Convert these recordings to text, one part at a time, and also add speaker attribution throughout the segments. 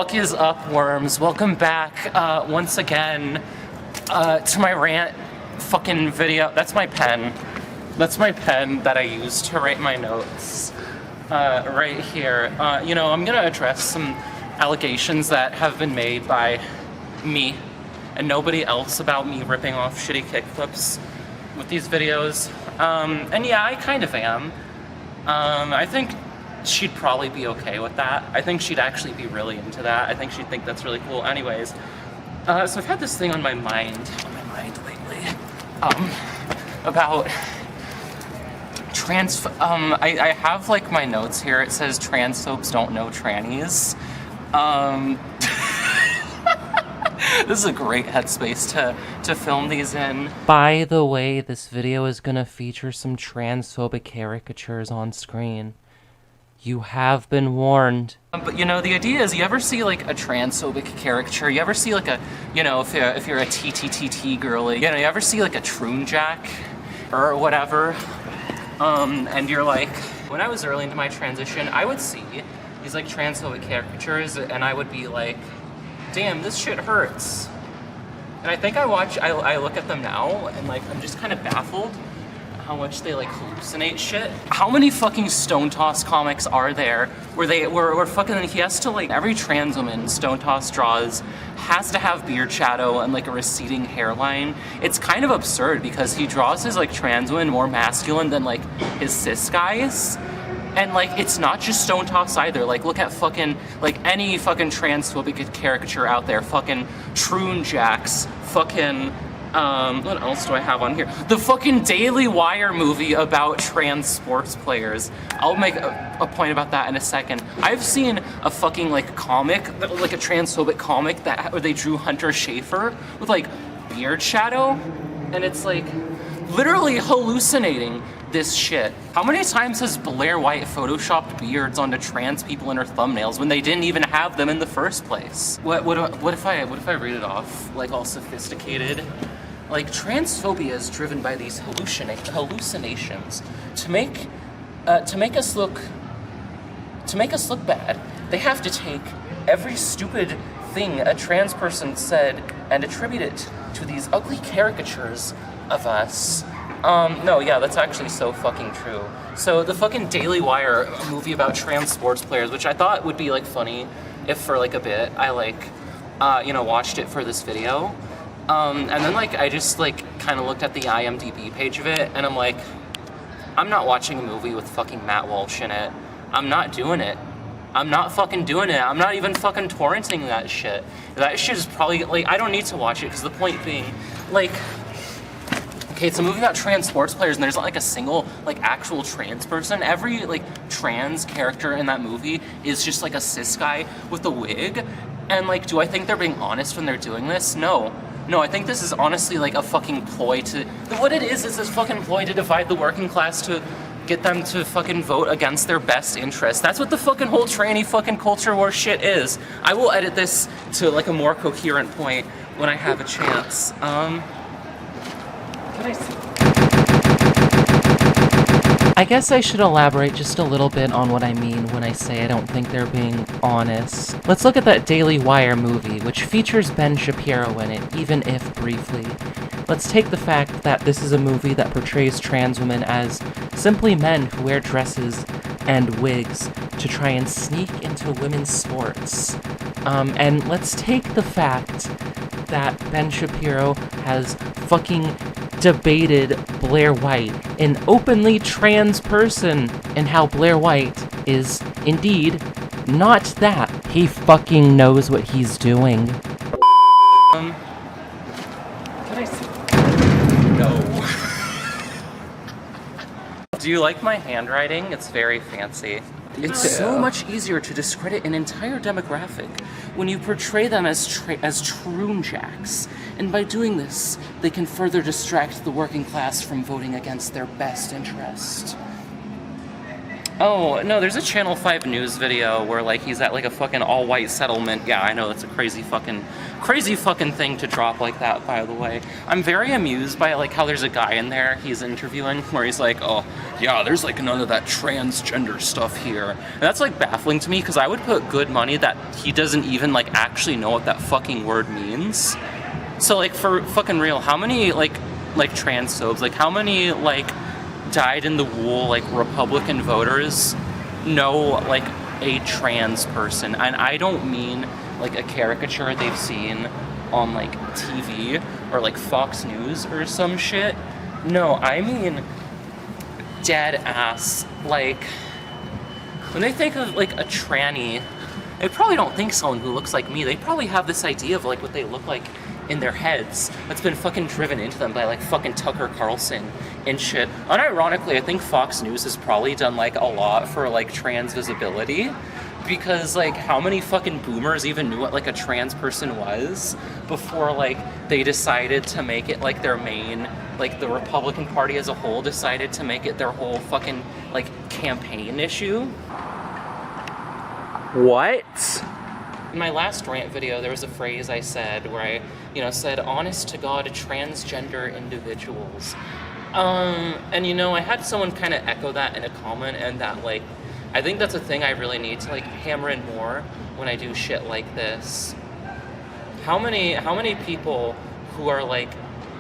Speaker 1: fuck is up, worms? Welcome back once again to my rant fucking video. That's my pen. That's my pen that I use to write my notes right here. You know, I'm gonna address some allegations that have been made by me and nobody else about me ripping off shitty kickflips with these videos. And yeah, I kind of am. I think she'd probably be okay with that. I think she'd actually be really into that. I think she'd think that's really cool. Anyways, so I've had this thing on my mind lately, about I have like my notes here. It says transphobes don't know trannies. This is a great headspace to film these in. By the way, this video is gonna feature some transphobic caricatures on screen. You have been warned. But you know, the idea is, you ever see like a transphobic caricature? You ever see like a, you know, if you're a TTTT girly, you know, you ever see like a Troon Jack or whatever? And you're like, when I was early into my transition, I would see these like transphobic caricatures and I would be like, damn, this shit hurts. And I think I look at them now and like, I'm just kind of baffled how much they like hallucinate shit. How many fucking Stone Toss comics are there where fucking he has to like, every trans woman Stone Toss draws has to have beard shadow and like a receding hairline. It's kind of absurd because he draws his like trans women more masculine than like his cis guys. And like, it's not just Stone Toss either. Like, look at fucking, like any fucking transphobic caricature out there. Fucking Troon Jacks, fucking, what else do I have on here? The fucking Daily Wire movie about trans sports players. I'll make a point about that in a second. I've seen a fucking like comic, like a transphobic comic where they drew Hunter Schafer with like beard shadow, and it's like literally hallucinating this shit. How many times has Blair White photoshopped beards onto trans people in her thumbnails when they didn't even have them in the first place? What if I read it off like all sophisticated? Like, transphobia is driven by these hallucinations to make us look bad. They have to take every stupid thing a trans person said and attribute it to these ugly caricatures of us. No, yeah, that's actually so fucking true. So the fucking Daily Wire movie about trans sports players, which I thought would be like funny if for like a bit I like, you know, watched it for this video. And then like I just like kind of looked at the IMDb page of it and I'm like, I'm not watching a movie with fucking Matt Walsh in it. I'm not doing it. I'm not fucking doing it. I'm not even fucking torrenting that shit. That shit is probably like, I don't need to watch it because the point being, like, okay, it's a movie about trans sports players and there's not like a single like actual trans person. Every like trans character in that movie is just like a cis guy with a wig. And like, do I think they're being honest when they're doing this? No. No, I think this is honestly like a fucking ploy to, what it is this fucking ploy to divide the working class to get them to fucking vote against their best interests. That's what the fucking whole tranny fucking culture war shit is. I will edit this to like a more coherent point when I have a chance. I guess I should elaborate just a little bit on what I mean when I say I don't think they're being honest. Let's look at that Daily Wire movie, which features Ben Shapiro in it, even if briefly. Let's take the fact that this is a movie that portrays trans women as simply men who wear dresses and wigs to try and sneak into women's sports. And let's take the fact that Ben Shapiro has fucking debated Blair White, an openly trans person, and how Blair White is indeed not that. He fucking knows what he's doing. Can I see? No. Do you like my handwriting? It's very fancy. It's so much easier to discredit an entire demographic when you portray them as Troon Jacks, and by doing this, they can further distract the working class from voting against their best interest. Oh, no, there's a Channel 5 news video where like he's at like a fucking all-white settlement. Yeah, I know, that's a crazy fucking thing to drop like that, by the way. I'm very amused by like how there's a guy in there he's interviewing where he's like, oh, yeah, there's like none of that transgender stuff here. And that's like baffling to me, because I would put good money that he doesn't even like actually know what that fucking word means. So like, for fucking real, how many like transphobes, like how many like dyed in the wool like Republican voters know like a trans person? And I don't mean like a caricature they've seen on like TV or like Fox News or some shit. No, I mean dead ass, like, when they think of like a tranny, they probably don't think someone who looks like me. They probably have this idea of like what they look like in their heads that's been fucking driven into them by like fucking Tucker Carlson and shit. Unironically, I think Fox News has probably done like a lot for like trans visibility, because like how many fucking boomers even knew what like a trans person was before like they decided to make it like their main, like the Republican Party as a whole decided to make it their whole fucking like campaign issue. What? In my last rant video, there was a phrase I said where I, you know, said honest to God transgender individuals. And you know, I had someone kind of echo that in a comment, and that like, I think that's a thing I really need to like hammer in more when I do shit like this. How many people who are like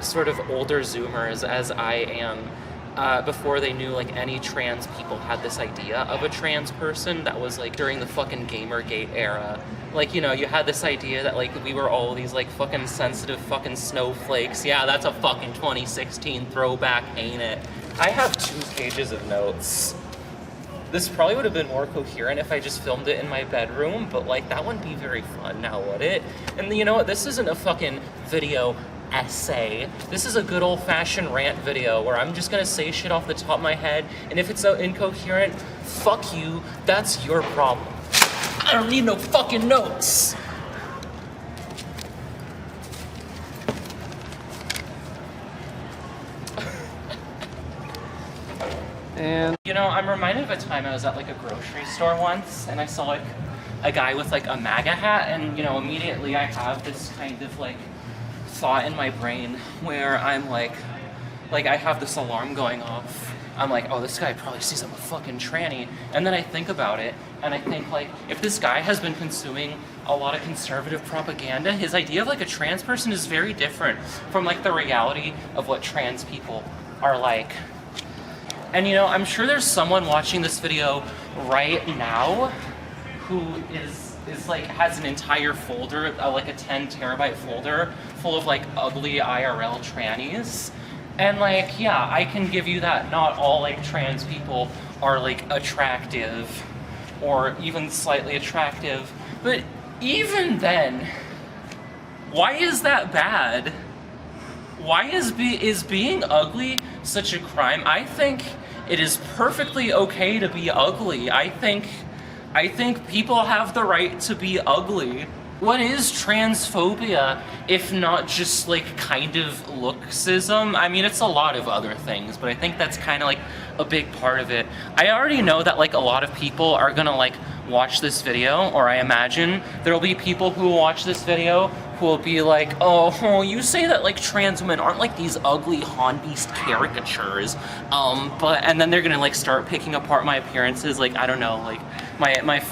Speaker 1: sort of older Zoomers as I am, before they knew like any trans people had this idea of a trans person, that was like during the fucking Gamergate era. Like, you know, you had this idea that like we were all these like fucking sensitive fucking snowflakes. Yeah, that's a fucking 2016 throwback, ain't it? I have 2 pages of notes. This probably would have been more coherent if I just filmed it in my bedroom, but like that wouldn't be very fun now, would it? And you know what? This isn't a fucking video essay. This is a good old-fashioned rant video where I'm just gonna say shit off the top of my head, and if it's so incoherent, fuck you, that's your problem. I don't need no fucking notes. And you know, I'm reminded of a time I was at like a grocery store once, and I saw like a guy with like a MAGA hat, and you know, immediately I have this kind of like thought in my brain where I'm like I have this alarm going off. I'm like, oh, this guy probably sees I'm a fucking tranny. And then I think about it, and I think like, if this guy has been consuming a lot of conservative propaganda, his idea of like a trans person is very different from like the reality of what trans people are like. And you know, I'm sure there's someone watching this video right now who is like, has an entire folder, like a 10 terabyte folder full of like ugly IRL trannies. And like, yeah, I can give you that not all like trans people are like attractive or even slightly attractive, but even then, why is that bad? Why is being ugly such a crime? I think it is perfectly okay to be ugly. I think people have the right to be ugly. What is transphobia if not just like kind of looksism? I mean, it's a lot of other things, but I think that's kind of like a big part of it. I already know that like a lot of people are gonna like watch this video, or I imagine there'll be people who will watch this video who will be like, oh, you say that like trans women aren't like these ugly Beast caricatures, and then they're gonna like start picking apart my appearances, like, I don't know, like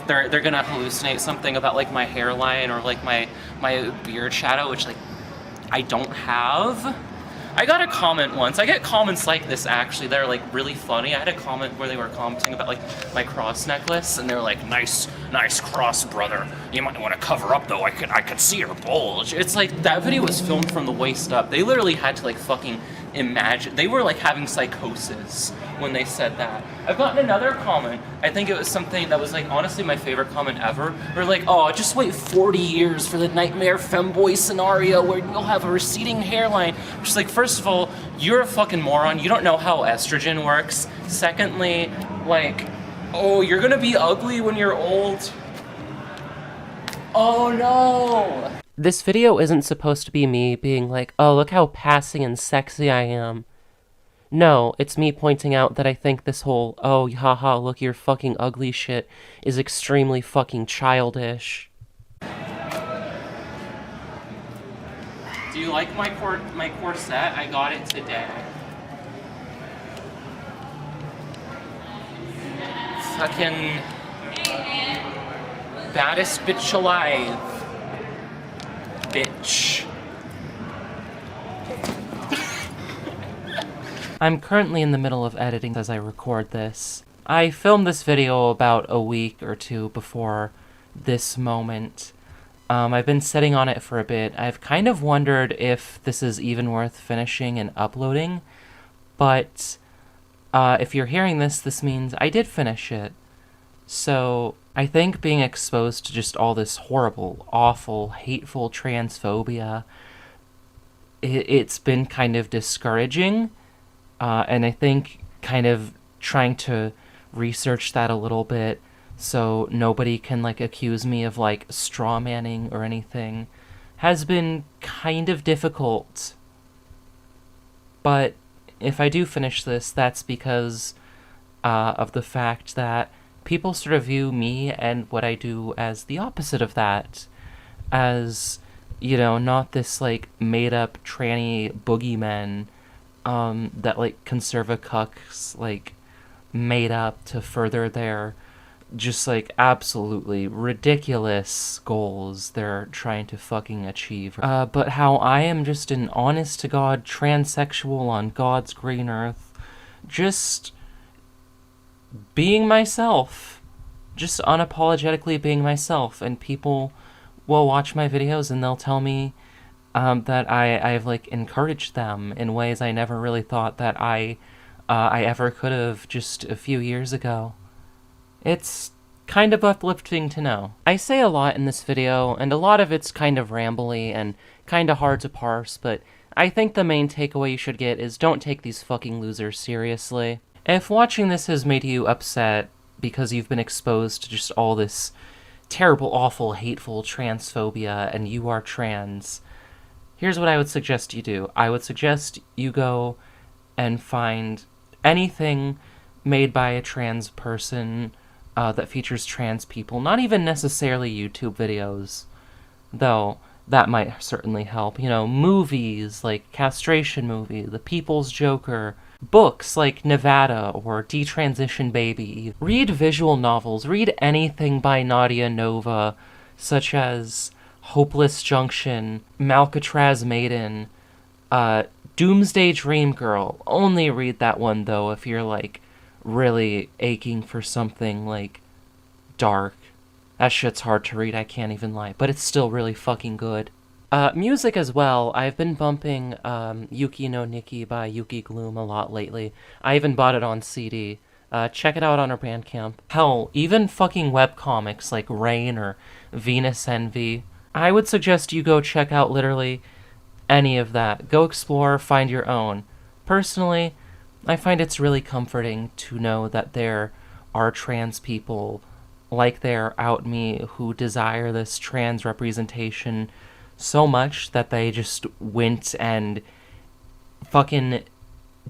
Speaker 1: they're gonna hallucinate something about like my hairline or like my beard shadow, which like I don't have. I got a comment once. I get comments like this actually that are like really funny. I had a comment where they were commenting about like my cross necklace, and they were like, nice cross, brother. You might want to cover up though. I could see your bulge. It's like, that video was filmed from the waist up. They literally had to like fucking imagine. They were like having psychosis when they said that. I've gotten another comment. I think it was something that was like honestly my favorite comment ever. They're like, oh, just wait 40 years for the nightmare femboy scenario where you'll have a receding hairline. Which is like, first of all, you're a fucking moron. You don't know how estrogen works. Secondly, like, oh, you're gonna be ugly when you're old. Oh no! This video isn't supposed to be me being like, oh, look how passing and sexy I am. No, it's me pointing out that I think this whole, oh, haha, look, you're fucking ugly shit is extremely fucking childish. Do you like my corset? I got it today. fucking baddest bitch alive. Bitch. I'm currently in the middle of editing as I record this. I filmed this video about a week or two before this moment. I've been sitting on it for a bit. I've kind of wondered if this is even worth finishing and uploading, but if you're hearing this, this means I did finish it. So I think being exposed to just all this horrible, awful, hateful transphobia, it's been kind of discouraging, and I think kind of trying to research that a little bit so nobody can, like, accuse me of, like, strawmanning or anything has been kind of difficult. But if I do finish this, that's because of the fact that people sort of view me and what I do as the opposite of that. As, you know, not this, like, made-up tranny boogeymen that, like, conserva cucks, like, made up to further their just, like, absolutely ridiculous goals they're trying to fucking achieve. But how I am just an honest-to-God transsexual on God's green earth, just being myself. Just unapologetically being myself, and people will watch my videos and they'll tell me that I've, like, encouraged them in ways I never really thought that I ever could have just a few years ago. It's kind of uplifting to know. I say a lot in this video, and a lot of it's kind of rambly and kind of hard to parse, but I think the main takeaway you should get is don't take these fucking losers seriously. If watching this has made you upset because you've been exposed to just all this terrible, awful, hateful transphobia and you are trans, here's what I would suggest you do. I would suggest you go and find anything made by a trans person that features trans people, not even necessarily YouTube videos, though that might certainly help. You know, movies like Castration Movie, The People's Joker, books like Nevada or Detransition Baby. Read visual novels, read anything by Nadia Nova, such as Hopeless Junction, Malcatraz Maiden, Doomsday Dream Girl. Only read that one, though, if you're, like, really aching for something, like, dark. That shit's hard to read, I can't even lie, but it's still really fucking good. Music as well. I've been bumping Yuki no Nikki by Yuki Gloom a lot lately. I even bought it on CD. Check it out on our Bandcamp. Hell, even fucking webcomics like Rain or Venus Envy. I would suggest you go check out literally any of that. Go explore, find your own. Personally, I find it's really comforting to know that there are trans people like there out me who desire this trans representation so much that they just went and fucking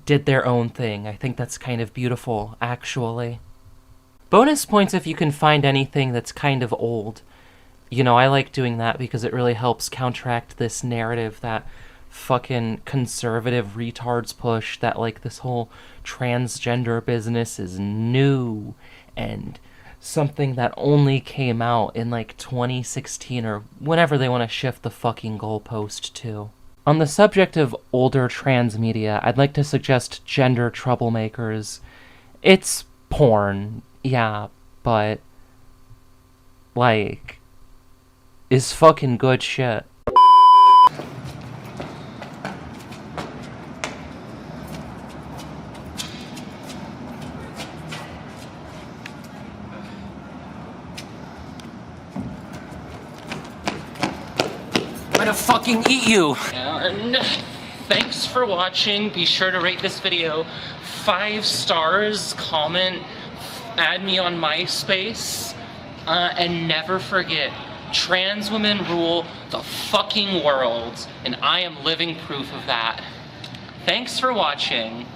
Speaker 1: did their own thing. I think that's kind of beautiful, actually. Bonus points if you can find anything that's kind of old. You know, I like doing that because it really helps counteract this narrative that fucking conservative retards push, that, like, this whole transgender business is new and something that only came out in, like, 2016 or whenever they want to shift the fucking goalpost to. On the subject of older trans media, I'd like to suggest Gender Troublemakers. It's porn, yeah, but, like, is fucking good shit. I'm gonna fucking eat you! And thanks for watching. Be sure to rate this video 5 stars, comment, add me on MySpace, and never forget, trans women rule the fucking world, and I am living proof of that. Thanks for watching.